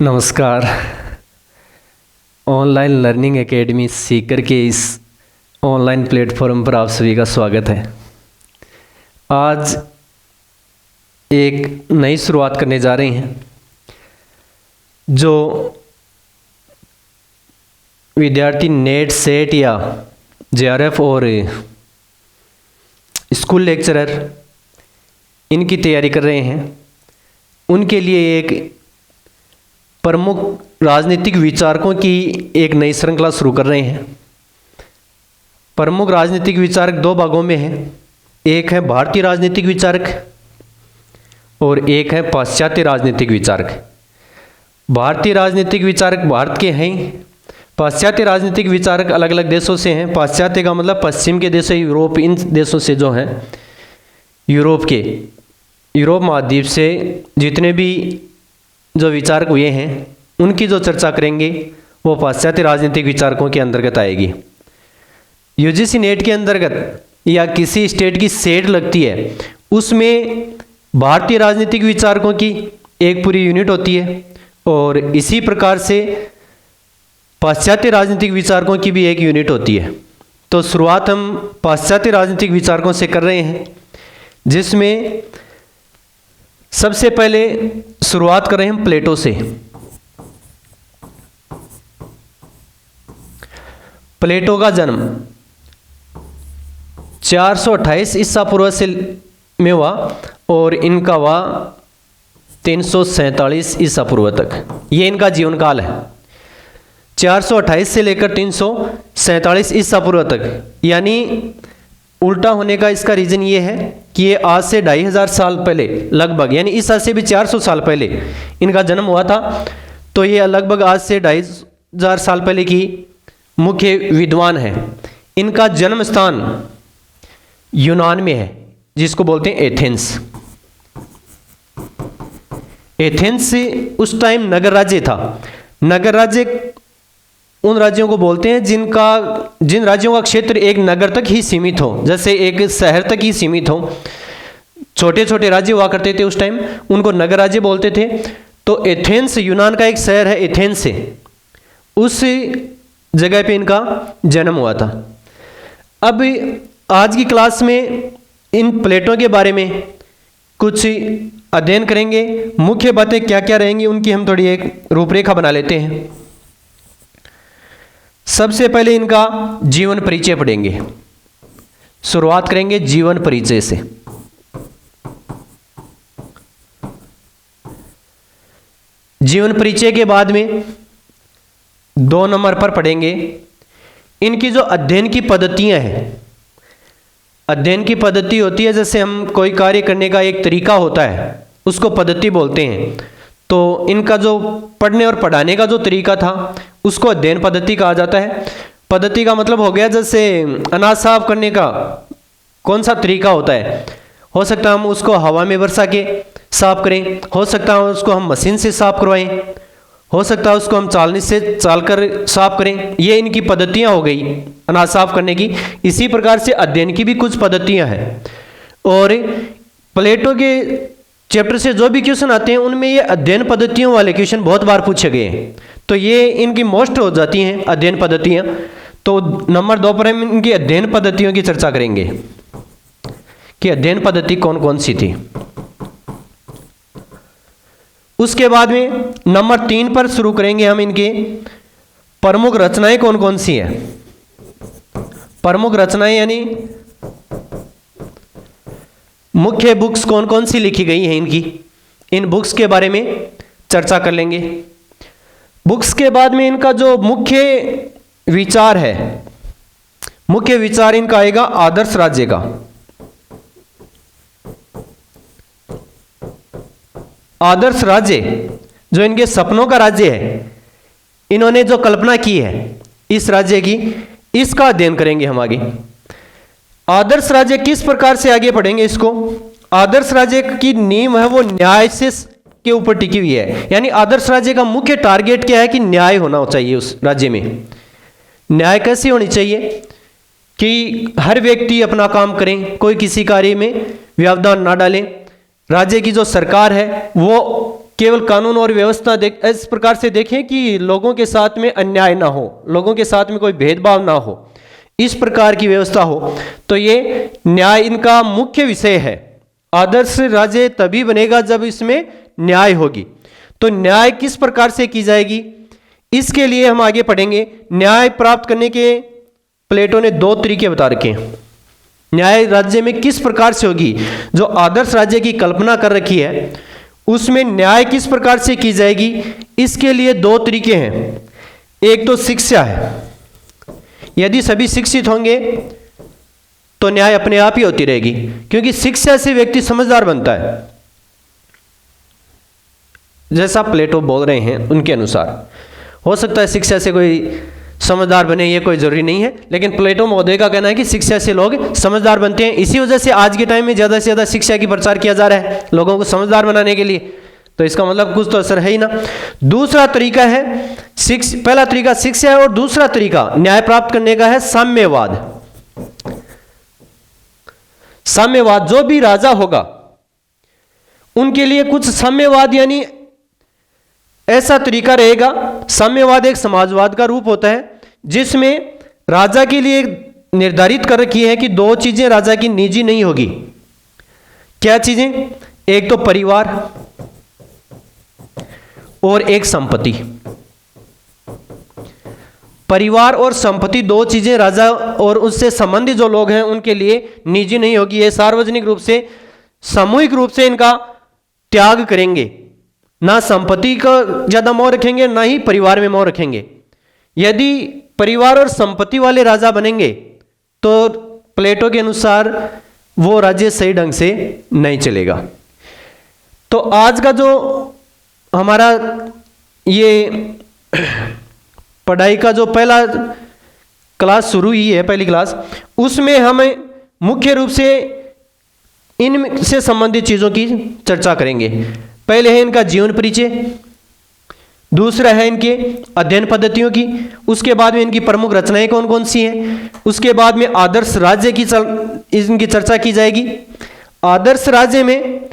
नमस्कार। Online learning academy Sikar के इस ऑनलाइन प्लेटफॉर्म पर आप सभी का स्वागत है। आज एक नई शुरुआत करने जा रहे हैं जो विद्यार्थी नेट सेट या जेआरएफ और स्कूल लेक्चरर इनकी तैयारी कर रहे हैं, उनके लिए एक प्रमुख राजनीतिक विचारकों की एक नई श्रृंखला शुरू कर रहे हैं। प्रमुख राजनीतिक विचारक दो भागों में हैं, एक है भारतीय राजनीतिक विचारक और एक है पाश्चात्य राजनीतिक विचारक। भारतीय राजनीतिक विचारक भारत के हैं, पाश्चात्य राजनीतिक विचारक अलग अलग देशों से हैं। पाश्चात्य का मतलब पश्चिम के देश, यूरोप, इन देशों से जो हैं, यूरोप महाद्वीप से जितने भी जो विचारक हुए हैं उनकी जो चर्चा करेंगे वो पाश्चात्य राजनीतिक विचारकों के अंतर्गत आएगी। यूजीसी नेट के अंतर्गत या किसी स्टेट की सेट लगती है, उसमें भारतीय राजनीतिक विचारकों की एक पूरी यूनिट होती है और इसी प्रकार से पाश्चात्य राजनीतिक विचारकों की भी एक यूनिट होती है। तो शुरुआत हम पाश्चात्य राजनीतिक विचारकों से कर रहे हैं, जिसमें सबसे पहले शुरुआत कर रहे हैं हम प्लेटो से। प्लेटो का जन्म 428 ईसा पूर्व से में हुआ और इनका हुआ 347 ईसा पूर्व तक, ये इनका जीवन काल है। 428 से लेकर 347 ईसा पूर्व तक, यानी उल्टा होने का इसका रीजन ये है कि ये आज से 2500 साल पहले लगभग, यानी इस आज से भी 400 साल पहले इनका जन्म हुआ था। तो ये लगभग आज से 2500 साल पहले की मुख्य विद्वान है। इनका जन्म स्थान यूनान में है, जिसको बोलते हैं एथेंस। एथेंस उस टाइम नगर राज्य था। नगर राज्य उन राज्यों को बोलते हैं जिन राज्यों का क्षेत्र एक नगर तक ही सीमित हो, जैसे एक शहर तक ही सीमित हो। छोटे छोटे राज्य हुआ करते थे उस टाइम, उनको नगर राज्य बोलते थे। तो एथेंस यूनान का एक शहर है, एथेंस से उस जगह पे इनका जन्म हुआ था। अब आज की क्लास में इन प्लेटों के बारे में कुछ अध्ययन करेंगे। मुख्य बातें क्या क्या रहेंगी उनकी हम थोड़ी एक रूपरेखा बना लेते हैं। सबसे पहले इनका जीवन परिचय पढ़ेंगे। शुरुआत करेंगे जीवन परिचय से। जीवन परिचय के बाद में 2 नंबर पर पढ़ेंगे इनकी जो अध्ययन की पद्धतियां हैं। अध्ययन की पद्धति होती है, जैसे हम कोई कार्य करने का एक तरीका होता है, उसको पद्धति बोलते हैं। तो इनका जो पढ़ने और पढ़ाने का जो तरीका था उसको अध्ययन पद्धति कहा जाता है। पद्धति का मतलब हो गया, जैसे अनाज साफ करने का कौन सा तरीका होता है, हो सकता है हम उसको हवा में बरसा के साफ करें, हो सकता है उसको हम मशीन से साफ करवाएं, हो सकता है उसको हम चालनी से चाल कर साफ करें। ये इनकी पद्धतियां हो गई अनाज साफ करने की। इसी प्रकार से अध्ययन की भी कुछ पद्धतियां हैं और प्लेटो के चैप्टर से जो भी क्वेश्चन आते हैं उनमें ये अध्ययन पद्धतियों वाले क्वेश्चन बहुत बार पूछे गए हैं। तो ये इनकी मोस्ट हो जाती हैं अध्ययन पद्धतियां। तो नंबर 2 पर हम इनकी अध्ययन पद्धतियों की चर्चा करेंगे कि अध्ययन पद्धति कौन कौन सी थी। उसके बाद में नंबर 3 पर शुरू करेंगे हम इनके प्रमुख रचनाएं कौन कौन सी हैं। प्रमुख रचनाएं यानी मुख्य बुक्स कौन कौन सी लिखी गई हैं इनकी, इन बुक्स के बारे में चर्चा कर लेंगे। बुक्स के बाद में इनका जो मुख्य विचार है, मुख्य विचार इनका आएगा आदर्श राज्य का। आदर्श राज्य जो इनके सपनों का राज्य है, इन्होंने जो कल्पना की है इस राज्य की, इसका अध्ययन करेंगे हम आगे। आदर्श राज्य किस प्रकार से आगे पढ़ेंगे इसको। आदर्श राज्य की नींव है वो न्याय से के ऊपर टिकी हुई है, यानी आदर्श राज्य का मुख्य टारगेट क्या है कि न्याय होना चाहिए उस राज्य में। न्याय कैसी होनी चाहिए कि हर व्यक्ति अपना काम करें, कोई किसी कार्य में व्यवधान ना डालें। राज्य की जो सरकार है वो केवल कानून और व्यवस्था इस प्रकार से देखें कि लोगों के साथ में अन्याय ना हो, लोगों के साथ में कोई भेदभाव ना हो, इस प्रकार की व्यवस्था हो, तो ये न्याय इनका मुख्य विषय है। आदर्श राज्य तभी बनेगा जब इसमें न्याय होगी। तो न्याय किस प्रकार से की जाएगी, इसके लिए हम आगे पढ़ेंगे। न्याय प्राप्त करने के प्लेटो ने 2 तरीके बता रखे हैं। न्याय राज्य में किस प्रकार से होगी, जो आदर्श राज्य की कल्पना कर रखी है उसमें न्याय किस प्रकार से की जाएगी, इसके लिए 2 तरीके हैं। एक तो शिक्षा है, यदि सभी शिक्षित होंगे तो न्याय अपने आप ही होती रहेगी, क्योंकि शिक्षा से व्यक्ति समझदार बनता है। जैसा प्लेटो बोल रहे हैं उनके अनुसार हो सकता है शिक्षा से कोई समझदार बने, ये कोई जरूरी नहीं है, लेकिन प्लेटो महोदय का कहना है कि शिक्षा से लोग समझदार बनते हैं। इसी वजह से आज के टाइम में ज़्यादा से ज़्यादा शिक्षा की प्रचार किया जा रहा है लोगों को समझदार बनाने के लिए। तो इसका मतलब कुछ तो असर है ही ना। दूसरा तरीका है पहला तरीका शिक्षा है और दूसरा तरीका न्याय प्राप्त करने का है साम्यवाद। साम्यवाद, जो भी राजा होगा उनके लिए कुछ साम्यवाद यानी ऐसा तरीका रहेगा। साम्यवाद एक समाजवाद का रूप होता है जिसमें राजा के लिए निर्धारित कर रखी है कि 2 चीजें राजा की निजी नहीं होगी। क्या चीजें? एक तो परिवार और एक संपत्ति। परिवार और संपत्ति 2 चीजें राजा और उससे संबंधित जो लोग हैं उनके लिए निजी नहीं होगी। ये सार्वजनिक रूप से, सामूहिक रूप से इनका त्याग करेंगे। ना संपत्ति का ज्यादा मोह रखेंगे, ना ही परिवार में मोह रखेंगे। यदि परिवार और संपत्ति वाले राजा बनेंगे तो प्लेटो के अनुसार वो राज्य सही ढंग से नहीं चलेगा। तो आज का जो हमारा ये पढ़ाई का जो पहला क्लास शुरू हुई है, पहली क्लास, उसमें हमें मुख्य रूप से इनसे संबंधित चीज़ों की चर्चा करेंगे। पहले है इनका जीवन परिचय, दूसरा है इनके अध्ययन पद्धतियों की, उसके बाद में इनकी प्रमुख रचनाएं कौन कौन सी हैं, उसके बाद में आदर्श राज्य की इनकी चर्चा की जाएगी। आदर्श राज्य में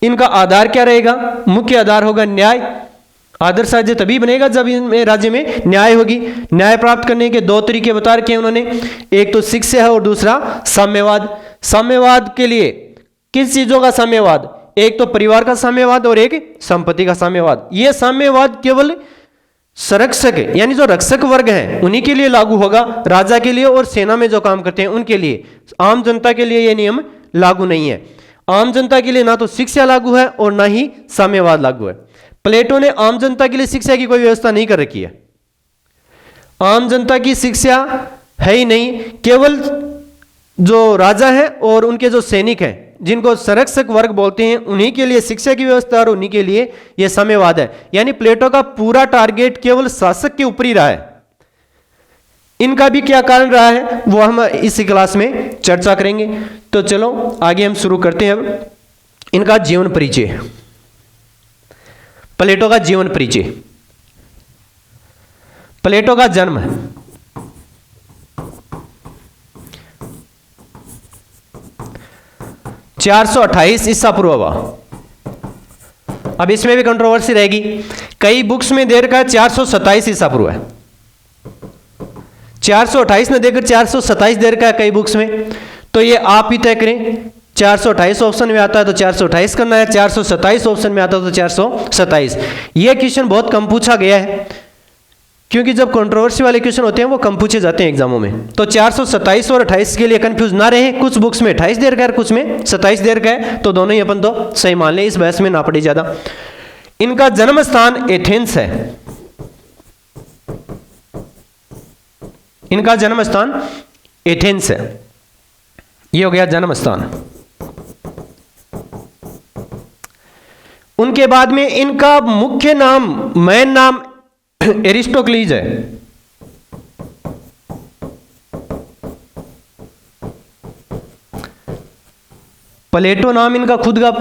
इनका आधार क्या रहेगा? मुख्य आधार होगा न्याय। आदर्श राज्य तभी बनेगा जब इनमें राज्य में न्याय होगी। न्याय प्राप्त करने के 2 तरीके बता रखे हैं उन्होंने, एक तो शिक्षा है और दूसरा साम्यवाद। साम्यवाद के लिए किस चीजों का साम्यवाद? एक तो परिवार का साम्यवाद और एक संपत्ति का साम्यवाद। यह साम्यवाद केवल संरक्षक यानी जो रक्षक वर्ग हैं उन्हीं के लिए लागू होगा, राजा के लिए और सेना में जो काम करते हैं उनके लिए। आम जनता के लिए यह नियम लागू नहीं है। आम जनता के लिए ना तो शिक्षा लागू है और ना ही साम्यवाद लागू है। प्लेटो ने आम जनता के लिए शिक्षा की कोई व्यवस्था नहीं कर रखी है। आम जनता की शिक्षा है ही नहीं, केवल जो राजा है और उनके जो सैनिक हैं जिनको संरक्षक वर्ग बोलते हैं उन्हीं के लिए शिक्षा की व्यवस्था और उन्हीं के लिए यह साम्यवाद है। यानी प्लेटो का पूरा टारगेट केवल शासक के ऊपर ही रहा है। इनका भी क्या कारण रहा है वो हम इस क्लास में चर्चा करेंगे। तो चलो आगे हम शुरू करते हैं। अब इनका जीवन परिचय, प्लेटो का जीवन परिचय। प्लेटो का जन्म 428 ईसा पूर्व हुआ। अब इसमें भी कंट्रोवर्सी रहेगी। कई बुक्स में दे रखा है 427 ईसा पूर्व है, 428 ने देकर 427 दे रखा है कई बुक्स में। तो ये आप ही तय करें। 428 ऑप्शन में आता है तो 428 करना है, 427 ऑप्शन में आता है तो 427। यह क्वेश्चन बहुत कम पूछा गया है, क्योंकि जब कंट्रोवर्सी वाले क्वेश्चन होते हैं वो कम पूछे जाते हैं एग्जामों में। तो 427 और 28 के लिए कंफ्यूज ना रहे। कुछ बुक्स में 28 दे रखा है, कुछ में 27 दे रखा है, तो दोनों ही अपन तो सही मान लें, इस बहस में ना पड़ी ज्यादा। इनका जन्म स्थान एथेंस है। इनका जन्म स्थान एथेंस है। ये हो गया जन्म स्थान। उनके बाद में इनका मुख्य नाम, मेन नाम एरिस्टोक्लीज है। प्लेटो नाम इनका खुद का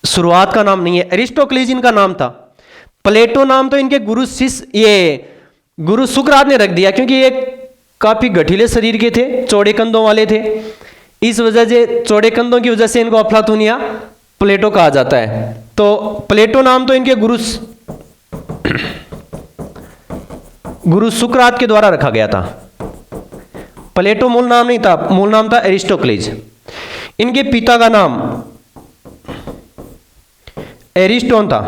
शुरुआत का नाम नहीं है, एरिस्टोक्लीज इनका नाम था। प्लेटो नाम तो इनके गुरु शिष्य, ये गुरु सुकरात ने रख दिया, क्योंकि ये काफी गठीले शरीर के थे, चौड़े कंधों वाले थे। इस वजह से, चौड़े कंधों की वजह से इनको अफलातूनिया प्लेटो कहा जाता है। तो प्लेटो नाम तो इनके गुरु सुकरात के द्वारा रखा गया था। प्लेटो मूल नाम नहीं था, मूल नाम था एरिस्टोक्लेज। इनके पिता का नाम एरिस्टोन था।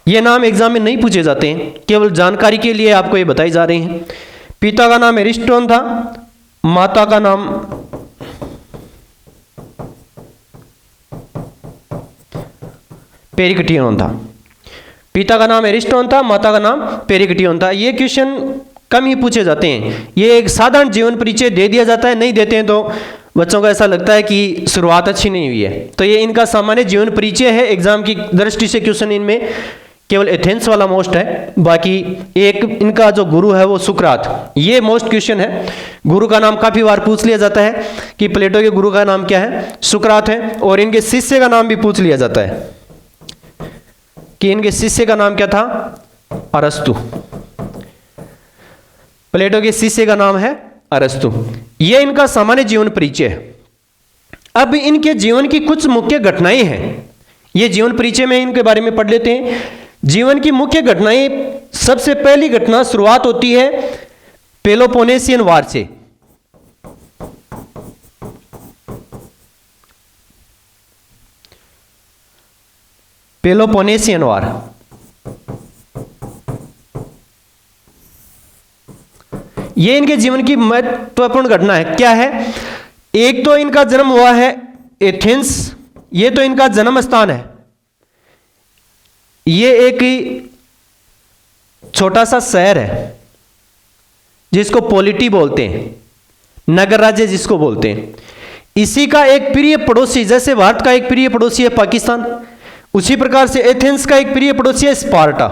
ये नाम एग्जाम में नहीं पूछे जाते हैं, केवल जानकारी के लिए आपको ये बताई जा रही हैं। पिता का नाम एरिस्टोन था, माता का नाम पेरिकटियन था। पिता का नाम एरिस्टोन था, माता का नाम पेरिकटियन था। ये क्वेश्चन कम ही पूछे जाते हैं। ये एक साधारण जीवन परिचय दे दिया जाता है, नहीं देते हैं तो बच्चों को ऐसा लगता है कि शुरुआत अच्छी नहीं हुई है। तो ये इनका सामान्य जीवन परिचय है। एग्जाम की दृष्टि से क्वेश्चन इनमें केवल एथेंस वाला मोस्ट है, बाकी एक इनका जो गुरु है वो सुकरात, ये मोस्ट क्वेश्चन है। गुरु का नाम काफी बार पूछ लिया जाता है कि प्लेटो के गुरु का नाम क्या है, सुकरात है। और इनके शिष्य का नाम भी पूछ लिया जाता है कि इनके शिष्य का नाम क्या था, अरस्तु। प्लेटो के शिष्य का नाम है अरस्तु। यह इनका सामान्य जीवन परिचय है। अब इनके जीवन की कुछ मुख्य घटनाएं हैं, ये जीवन परिचय में इनके बारे में पढ़ लेते हैं। जीवन की मुख्य घटनाएं, सबसे पहली घटना शुरुआत होती है पेलोपोनेशियन वार से। पेलोपोनेशियन वार, यह इनके जीवन की महत्वपूर्ण घटना है। क्या है, एक तो इनका जन्म हुआ है एथेंस, ये तो इनका जन्म स्थान है। ये एक छोटा सा शहर है जिसको पोलिटी बोलते हैं, नगर राज्य जिसको बोलते हैं। इसी का एक प्रिय पड़ोसी, जैसे भारत का एक प्रिय पड़ोसी है पाकिस्तान, उसी प्रकार से एथेंस का एक प्रिय पड़ोसी है स्पार्टा।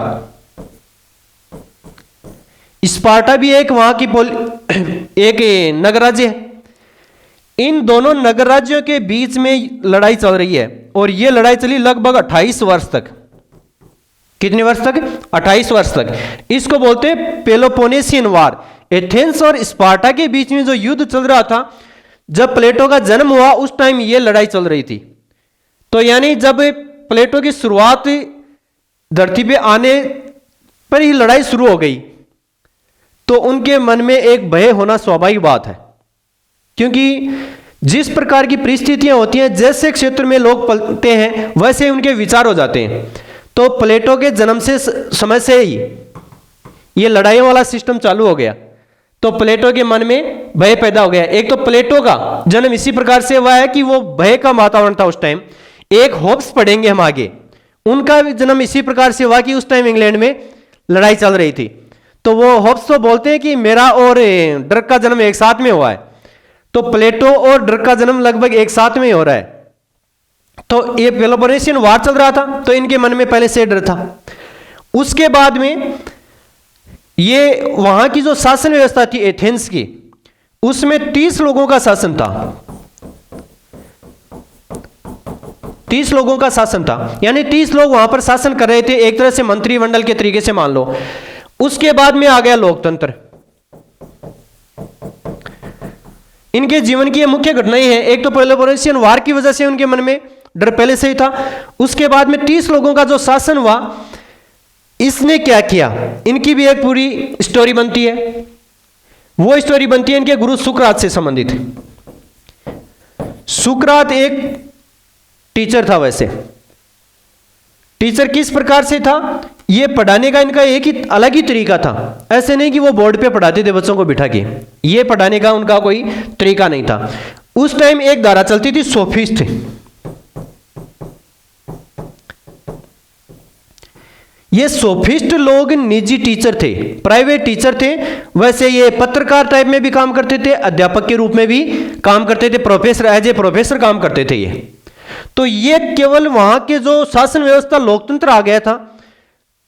स्पार्टा भी एक वहां की एक नगर राज्य है। इन दोनों नगर राज्यों के बीच में लड़ाई चल रही है और यह लड़ाई चली लगभग 28 वर्ष तक। कितने वर्ष तक? 28 वर्ष तक। इसको बोलते हैं पेलोपोनेशियन वार। एथेंस और स्पार्टा के बीच में जो युद्ध चल रहा था, जब प्लेटो का जन्म हुआ उस टाइम यह लड़ाई चल रही थी। तो यानी जब प्लेटो की शुरुआत धरती पे आने पर ही लड़ाई शुरू हो गई, तो उनके मन में एक भय होना स्वाभाविक बात है, क्योंकि जिस प्रकार की परिस्थितियां होती हैं, जैसे क्षेत्र में लोग पलते हैं वैसे उनके विचार हो जाते हैं। तो प्लेटो के जन्म से समय से ही ये लड़ाई वाला सिस्टम चालू हो गया, तो प्लेटो के मन में भय पैदा हो गया। एक तो प्लेटो का जन्म इसी प्रकार से हुआ है कि वो भय का वातावरण था उस टाइम। एक होब्स पढ़ेंगे हम आगे, उनका भी जन्म इसी प्रकार से हुआ कि उस टाइम इंग्लैंड में लड़ाई चल रही थी। तो वो होब्स तो बोलते हैं कि मेरा और ड्रक का जन्म एक साथ में हुआ है, तो प्लेटो और ड्रक का जन्म लगभग एक साथ में ही हो रहा है। तो ये पेलोपोनेशियन वार चल रहा था, तो इनके मन में पहले से डर था। उसके बाद में ये वहां की जो शासन व्यवस्था थी एथेंस की, उसमें 30 लोगों का शासन था। 30 लोगों का शासन था, यानी 30 लोग वहां पर शासन कर रहे थे, एक तरह से मंत्रिमंडल के तरीके से मान लो। उसके बाद में आ गया लोकतंत्र। इनके जीवन की ये मुख्य घटनाएं हैं। एक तो पेलोपोनेशियन वार की वजह से उनके मन में डर पहले से ही था। उसके बाद में 30 लोगों का जो शासन हुआ, इसने क्या किया, इनकी भी एक पूरी स्टोरी बनती है। वो स्टोरी बनती है इनके गुरु सुकरात से संबंधित। सुकरात एक टीचर था। वैसे टीचर किस प्रकार से था, ये पढ़ाने का इनका एक ही अलग ही तरीका था। ऐसे नहीं कि वो बोर्ड पे पढ़ाते थे बच्चों को बिठा के, ये पढ़ाने का उनका कोई तरीका नहीं था। उस टाइम एक धारा चलती थी, सोफिस्ट। ये सोफिस्ट लोग निजी टीचर थे, प्राइवेट टीचर थे। वैसे ये पत्रकार टाइप में भी काम करते थे, अध्यापक के रूप में भी काम करते थे, प्रोफेसर एज ए प्रोफेसर काम करते थे ये। तो ये केवल वहां के जो शासन व्यवस्था लोकतंत्र आ गया था,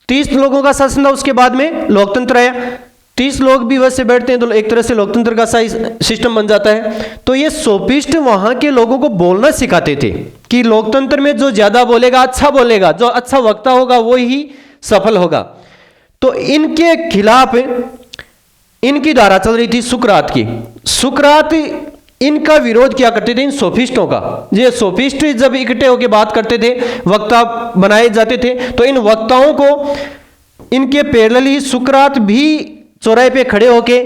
30 लोगों का शासन था, उसके बाद में लोकतंत्र आया। 30 लोग भी वैसे बैठते हैं तो एक तरह से लोकतंत्र का सिस्टम बन जाता है। तो ये सोफिस्ट वहां के लोगों को बोलना सिखाते थे कि लोकतंत्र में जो ज्यादा बोलेगा, अच्छा बोलेगा, जो अच्छा वक्ता होगा वो ही सफल होगा। तो इनके खिलाफ इनकी धारा चल रही थी सुकरात की। सुकरात इनका विरोध क्या करते थे, इन सोफिस्टों का। ये सोफिस्ट जब इकट्ठे होकर बात करते थे, वक्ता बनाए जाते थे, तो इन वक्ताओं को इनके पैरेलल ही सुकरात भी चौराहे पे खड़े होके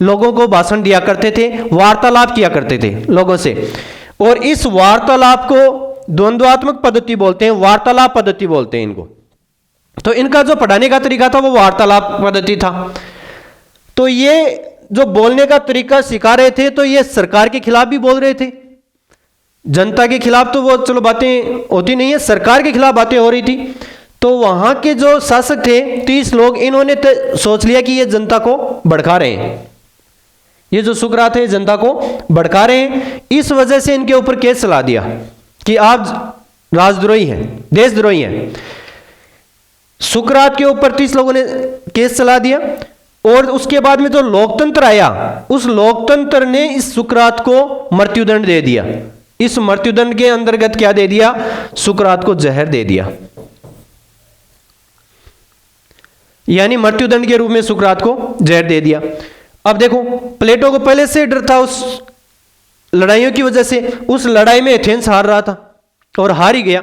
लोगों को भाषण दिया करते थे, वार्तालाप किया करते थे लोगों से। और इस वार्तालाप को द्वंद्वात्मक पद्धति बोलते हैं, वार्तालाप पद्धति बोलते हैं इनको। तो इनका जो पढ़ाने का तरीका था वो वार्तालाप पद्धति था। तो ये जो बोलने का तरीका सिखा रहे थे, तो ये सरकार के खिलाफ भी बोल रहे थे। जनता के खिलाफ तो वो चलो बातें होती नहीं है, सरकार के खिलाफ बातें हो रही थी। तो वहां के जो शासक थे 30 लोग, इन्होंने सोच लिया कि ये जनता को भड़का रहे हैं, ये जो सुकरात है जनता को भड़का रहे हैं। इस वजह से इनके ऊपर केस चला दिया कि आप राजद्रोही हैं, देशद्रोही हैं। सुकरात के ऊपर 30 लोगों ने केस चला दिया। और उसके बाद में जो लोकतंत्र आया, उस लोकतंत्र ने इस सुकरात को मृत्युदंड दे दिया। इस मृत्युदंड के अंतर्गत क्या दे दिया, सुकरात को जहर दे दिया, यानी मृत्युदंड के रूप में सुकरात को जहर दे दिया। अब देखो, प्लेटो को पहले से डर था उस लड़ाइयों की वजह से। उस लड़ाई में एथेंस हार रहा था और हार ही गया,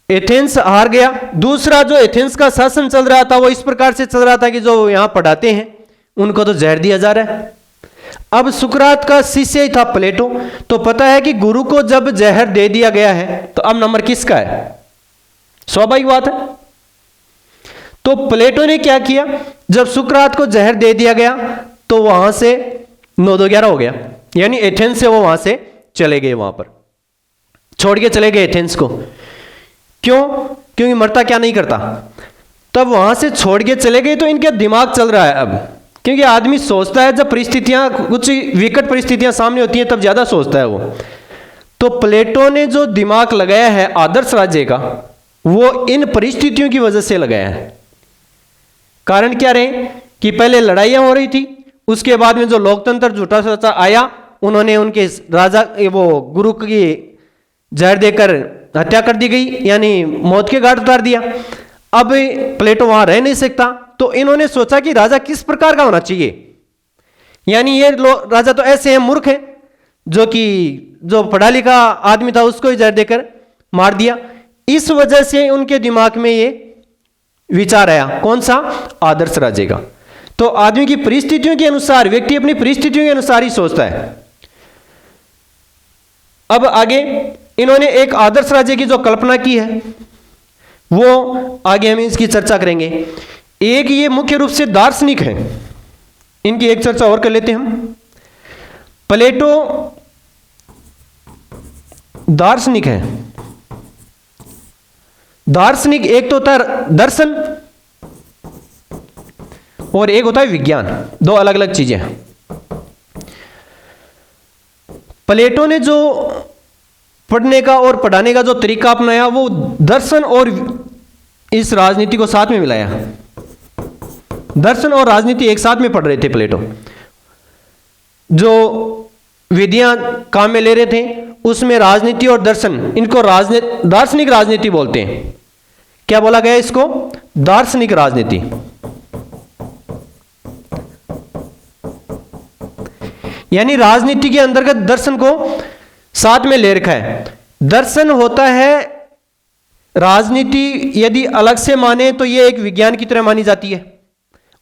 एथेंस हार गया। दूसरा, जो एथेंस का शासन चल रहा था वो इस प्रकार से चल रहा था कि जो यहां पढ़ाते हैं उनको तो जहर दिया जा रहा है। अब सुकरात का शिष्य ही था प्लेटो, तो पता है कि गुरु को जब जहर दे दिया गया है तो अब नंबर किसका है, स्वाभाविक बात है। तो प्लेटो ने क्या किया, जब सुकरात को जहर दे दिया गया तो वहां से 9-2-11 हो गया, यानी एथेंस से वो वहां से चले गए, वहां पर छोड़ के चले गए एथेंस को। क्यों? क्योंकि मरता क्या नहीं करता। तब वहां से छोड़ के चले गए तो इनके दिमाग चल रहा है अब, क्योंकि आदमी सोचता है जब परिस्थितियां, कुछ विकट परिस्थितियां सामने होती हैं तब ज्यादा सोचता है वो। तो प्लेटो ने जो दिमाग लगाया है आदर्श राज्य का, वो इन परिस्थितियों की वजह से लगाया है। कारण क्या रहे कि पहले लड़ाइयां हो रही थी, उसके बाद में जो लोकतंत्र झूठा सच्चा आया, उन्होंने उनके राजा, वो गुरु की जहर देकर हत्या कर दी गई, यानी मौत के घाट उतार दिया। अब प्लेटो वहां रह नहीं सकता, तो इन्होंने सोचा कि राजा किस प्रकार का होना चाहिए। यानी ये राजा तो ऐसे हैं, मूर्ख है, जो पढ़ा लिखा आदमी था उसको ही जहर देकर मार दिया। इस वजह से उनके दिमाग में ये विचार आया, कौन सा, आदर्श राज्य का। तो आदमी की परिस्थितियों के अनुसार, व्यक्ति अपनी परिस्थितियों के अनुसार ही सोचता है। अब आगे इन्होंने एक आदर्श राज्य की जो कल्पना की है वो आगे हम इसकी चर्चा करेंगे। एक ये मुख्य रूप से दार्शनिक है, इनकी एक चर्चा और कर लेते हैं हम। प्लेटो दार्शनिक है। दार्शनिक एक तो होता है दर्शन और एक होता है विज्ञान, दो अलग अलग चीजें हैं। प्लेटो ने जो पढ़ने का और पढ़ाने का जो तरीका अपनाया वो दर्शन और इस राजनीति को साथ में मिलाया। दर्शन और राजनीति एक साथ में पढ़ रहे थे प्लेटो। जो विधियां काम में ले रहे थे उसमें राजनीति और दर्शन, इनको दार्शनिक राजनीति बोलते हैं। क्या बोला गया इसको, दार्शनिक राजनीति। यानी राजनीति के अंतर्गत दर्शन को साथ में ले रखा है। दर्शन होता है, राजनीति यदि अलग से माने तो यह एक विज्ञान की तरह मानी जाती है,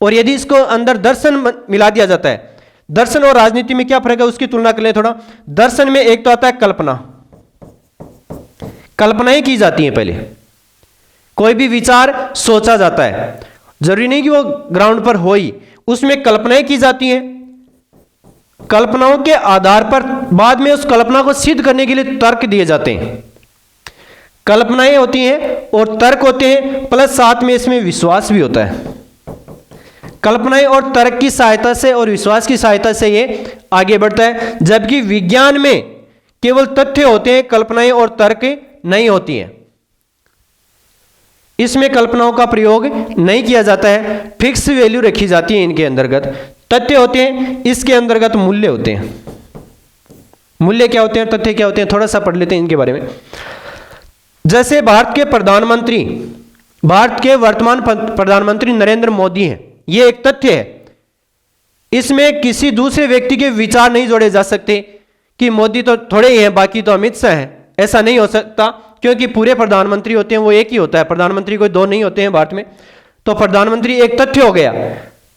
और यदि इसको अंदर दर्शन मिला दिया जाता है। दर्शन और राजनीति में क्या फर्क है उसकी तुलना कर ले थोड़ा। दर्शन में एक तो आता है कल्पना, कल्पनाएं की जाती हैं, पहले कोई भी विचार सोचा जाता है, जरूरी नहीं कि वो ग्राउंड पर हो ही, उसमें कल्पनाएं की जाती हैं। कल्पनाओं के आधार पर बाद में उस कल्पना को सिद्ध करने के लिए तर्क दिए जाते हैं। कल्पनाएं होती हैं और तर्क होते हैं, प्लस साथ में इसमें विश्वास भी होता है। कल्पनाएं और तर्क की सहायता से और विश्वास की सहायता से ये आगे बढ़ता है, जबकि विज्ञान में केवल तथ्य होते हैं, कल्पनाएं और तर्क नहीं होती हैं। इसमें कल्पनाओं का प्रयोग नहीं किया जाता है, फिक्स वैल्यू रखी जाती है इनके अंतर्गत। तथ्य होते हैं, इसके अंतर्गत मूल्य होते हैं। मूल्य क्या होते हैं, तथ्य क्या होते हैं, थोड़ा सा पढ़ लेते हैं इनके बारे में। जैसे भारत के प्रधानमंत्री, भारत के वर्तमान प्रधानमंत्री नरेंद्र मोदी हैं, ये एक तथ्य है। इसमें किसी दूसरे व्यक्ति के विचार नहीं जोड़े जा सकते, कि मोदी तो थोड़े ही हैं, बाकी तो अमित शाह हैं। ऐसा नहीं हो सकता, क्योंकि पूरे प्रधानमंत्री होते हैं वो एक ही होता है, प्रधानमंत्री कोई दो नहीं होते हैं भारत में। तो प्रधानमंत्री एक तथ्य हो गया।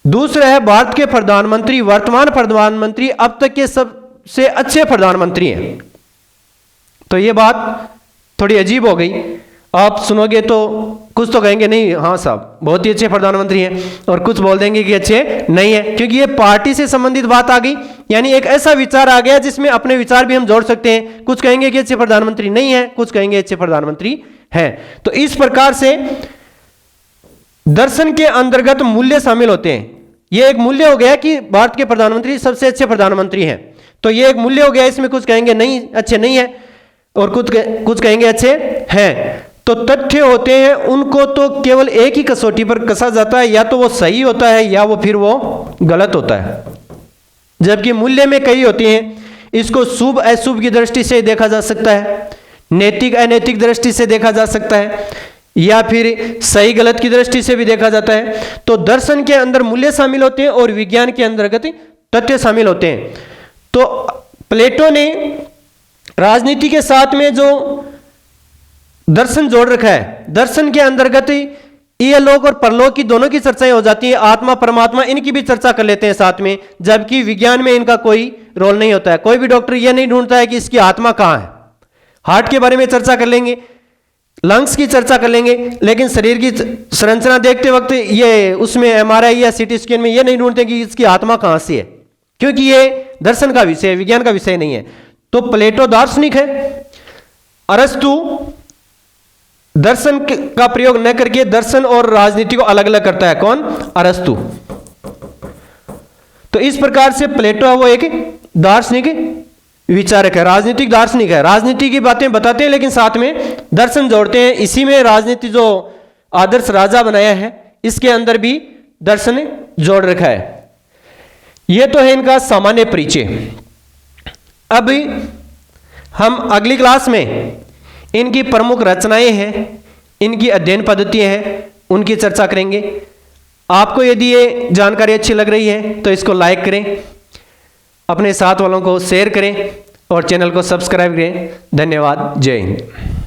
दूसरा है, भारत के प्रधानमंत्री, वर्तमान प्रधानमंत्री अब तक के सबसे अच्छे प्रधानमंत्री हैं। तो ये बात थोड़ी अजीब हो गई। आप सुनोगे तो कुछ तो कहेंगे नहीं हाँ साहब बहुत ही अच्छे प्रधानमंत्री हैं, और कुछ बोल देंगे कि अच्छे नहीं है, क्योंकि ये पार्टी से संबंधित बात आ गई। यानी एक ऐसा विचार आ गया जिसमें अपने विचार भी हम जोड़ सकते हैं। कुछ कहेंगे कि अच्छे प्रधानमंत्री नहीं है, कुछ कहेंगे अच्छे प्रधानमंत्री हैं। तो इस प्रकार से दर्शन के अंतर्गत मूल्य शामिल होते हैं। ये एक मूल्य हो गया कि भारत के प्रधानमंत्री सबसे अच्छे प्रधानमंत्री हैं, तो ये एक मूल्य हो गया। इसमें कुछ कहेंगे नहीं अच्छे नहीं है, और कुछ कहेंगे अच्छे हैं। तो तथ्य होते हैं, उनको तो केवल एक ही कसौटी पर कसा जाता है, या तो वो सही होता है या वो फिर वो गलत होता है। जबकि मूल्य में कई होती हैं। इसको शुभ अशुभ की दृष्टि से देखा जा सकता है, नैतिक अनैतिक दृष्टि से देखा जा सकता है, या फिर सही गलत की दृष्टि से भी देखा जाता है। तो दर्शन के अंदर मूल्य शामिल होते हैं और विज्ञान के अंतर्गत तथ्य शामिल होते हैं। तो प्लेटो ने राजनीति के साथ में जो दर्शन जोड़ रखा है, दर्शन के अंतर्गत इहलोक और परलोक की दोनों की चर्चाएं हो जाती है, आत्मा परमात्मा इनकी भी चर्चा कर लेते हैं साथ में। जबकि विज्ञान में इनका कोई रोल नहीं होता है। कोई भी डॉक्टर यह नहीं ढूंढता है कि इसकी आत्मा कहां है। हार्ट के बारे में चर्चा कर लेंगे, लंग्स की चर्चा कर लेंगे, लेकिन शरीर की संरचना देखते वक्त ये उसमें एमआरआई या सीटी स्कैन में ये नहीं ढूंढते कि इसकी आत्मा कहां से है, क्योंकि ये दर्शन का विषय है, विज्ञान का विषय नहीं है। तो प्लेटो दार्शनिक है। अरस्तु दर्शन का प्रयोग न करके दर्शन और राजनीति को अलग अलग करता है। कौन? अरस्तु। तो इस प्रकार से प्लेटो है वो एक दार्शनिक विचारक है, राजनीतिक दार्शनिक है। राजनीति की बातें बताते हैं लेकिन साथ में दर्शन जोड़ते हैं। इसी में राजनीति जो आदर्श राजा बनाया है इसके अंदर भी दर्शन जोड़ रखा है। यह तो है इनका सामान्य परिचय। अब हम अगली क्लास में इनकी प्रमुख रचनाएं हैं, इनकी अध्ययन पद्धतियां हैं, उनकी चर्चा करेंगे। आपको यदि ये जानकारी अच्छी लग रही है तो इसको लाइक करें, अपने साथ वालों को शेयर करें और चैनल को सब्सक्राइब करें। धन्यवाद। जय हिंद।